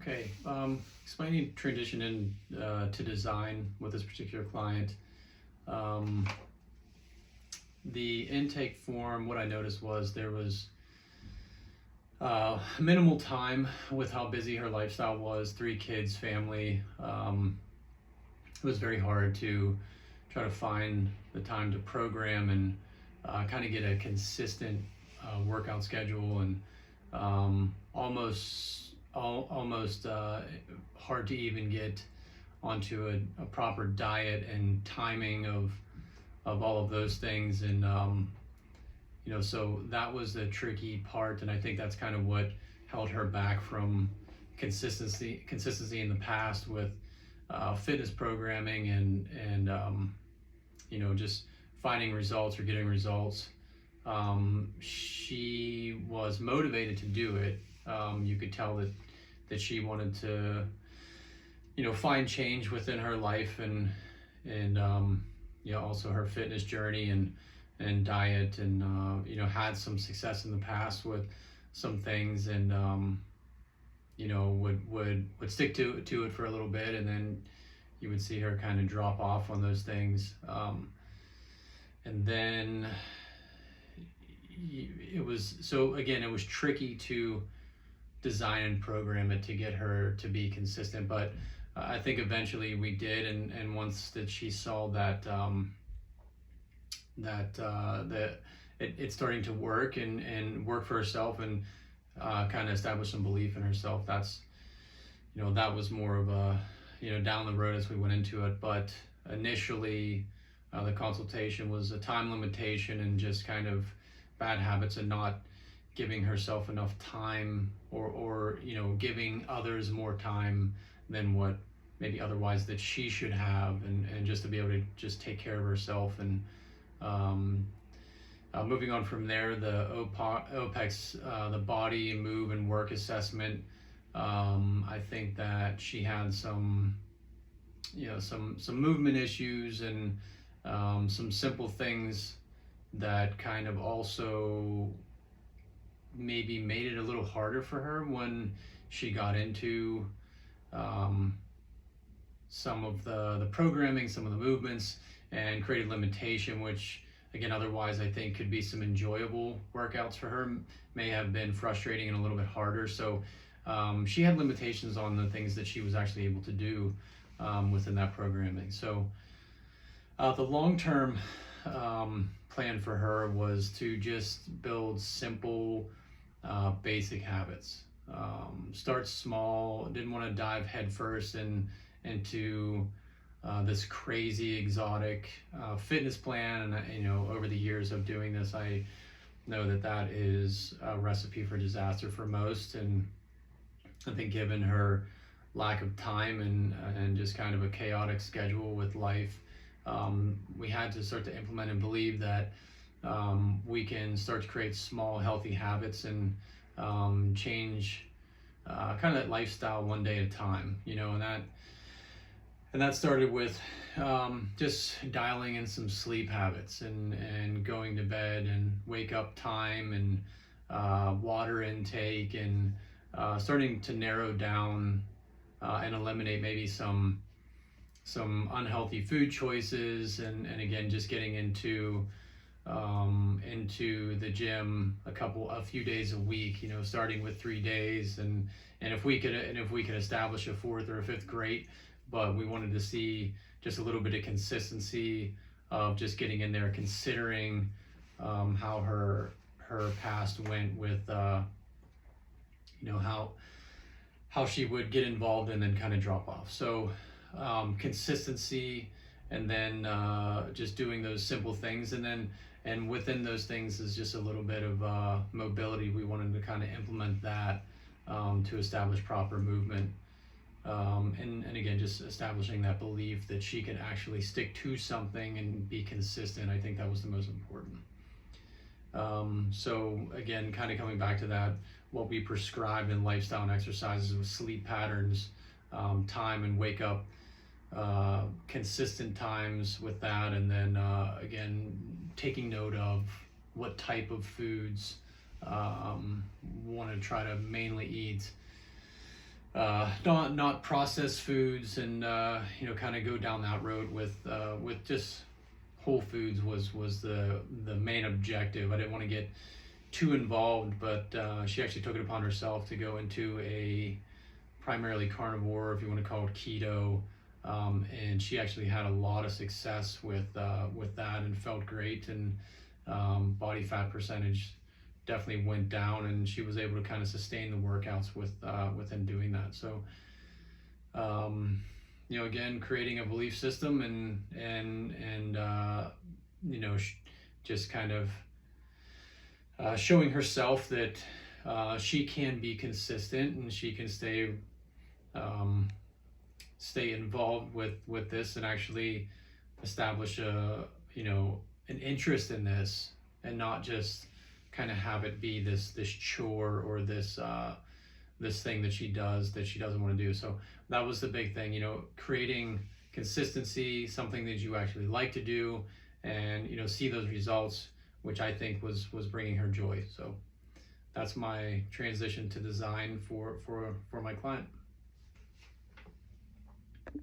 Okay, explaining transition to design with this particular client. Um, the intake form, what I noticed was there was minimal time with how busy her lifestyle was, 3 kids, family. It was very hard to try to find the time to program and kind of get a consistent workout schedule, and almost hard to even get onto a proper diet and timing of all of those things. And so that was the tricky part, and I think that's kind of what held her back from consistency in the past with fitness programming and just finding results or getting results. She was motivated to do it. You could tell that she wanted to find change within her life, and also her fitness journey and diet, and had some success in the past with some things, and would stick to it for a little bit, and then you would see her kind of drop off on those things, and then it was tricky to design and program it to get her to be consistent, but I think eventually we did, and once that she saw that it's starting to work and work for herself, and kind of establish some belief in herself, that was more of a down the road as we went into it. But initially the consultation was a time limitation and just kind of bad habits and not giving herself enough time, or giving others more time than what maybe otherwise that she should have, and just to be able to just take care of herself. And moving on from there, the OPEX, the body move and work assessment, I think that she had some movement issues, and some simple things that kind of also maybe made it a little harder for her when she got into some of the programming, some of the movements, and created limitation, which again otherwise I think could be some enjoyable workouts for her, may have been frustrating and a little bit harder. So she had limitations on the things that she was actually able to do within that programming. So the long-term plan for her was to just build simple basic habits. Start small. Didn't want to dive headfirst into this crazy exotic fitness plan, and over the years of doing this, I know that is a recipe for disaster for most. And I think given her lack of time and just kind of a chaotic schedule with life, we had to start to implement and believe that we can start to create small healthy habits and change kind of that lifestyle one day at a time, and that started with just dialing in some sleep habits, and going to bed and wake up time, and water intake, and starting to narrow down and eliminate maybe some unhealthy food choices, and again just getting into the gym a few days a week, starting with 3 days, and if we could establish a fourth or a fifth, great, but we wanted to see just a little bit of consistency of just getting in there, considering how her past went with how she would get involved and then kind of drop off. So consistency, and then just doing those simple things, and within those things is just a little bit of mobility. We wanted to kind of implement that to establish proper movement, and again just establishing that belief that she could actually stick to something and be consistent. I think that was the most important. So again, kind of coming back to that, what we prescribed in lifestyle and exercises was sleep patterns, time and wake up, consistent times with that, and then again taking note of what type of foods want to try to mainly eat. not processed foods, and kind of go down that road with just whole foods was the main objective. I didn't want to get too involved, but she actually took it upon herself to go into a primarily carnivore, if you want to call it keto, and she actually had a lot of success with that and felt great, and body fat percentage definitely went down, and she was able to kind of sustain the workouts within doing that. So again, creating a belief system, and just kind of showing herself that she can be consistent, and she can stay involved with this, and actually establish an interest in this, and not just kind of have it be this chore, or this thing that she doesn't want to do. So that was the big thing, creating consistency, something that you actually like to do, and see those results, which I think was bringing her joy. So that's my transition to design for my client.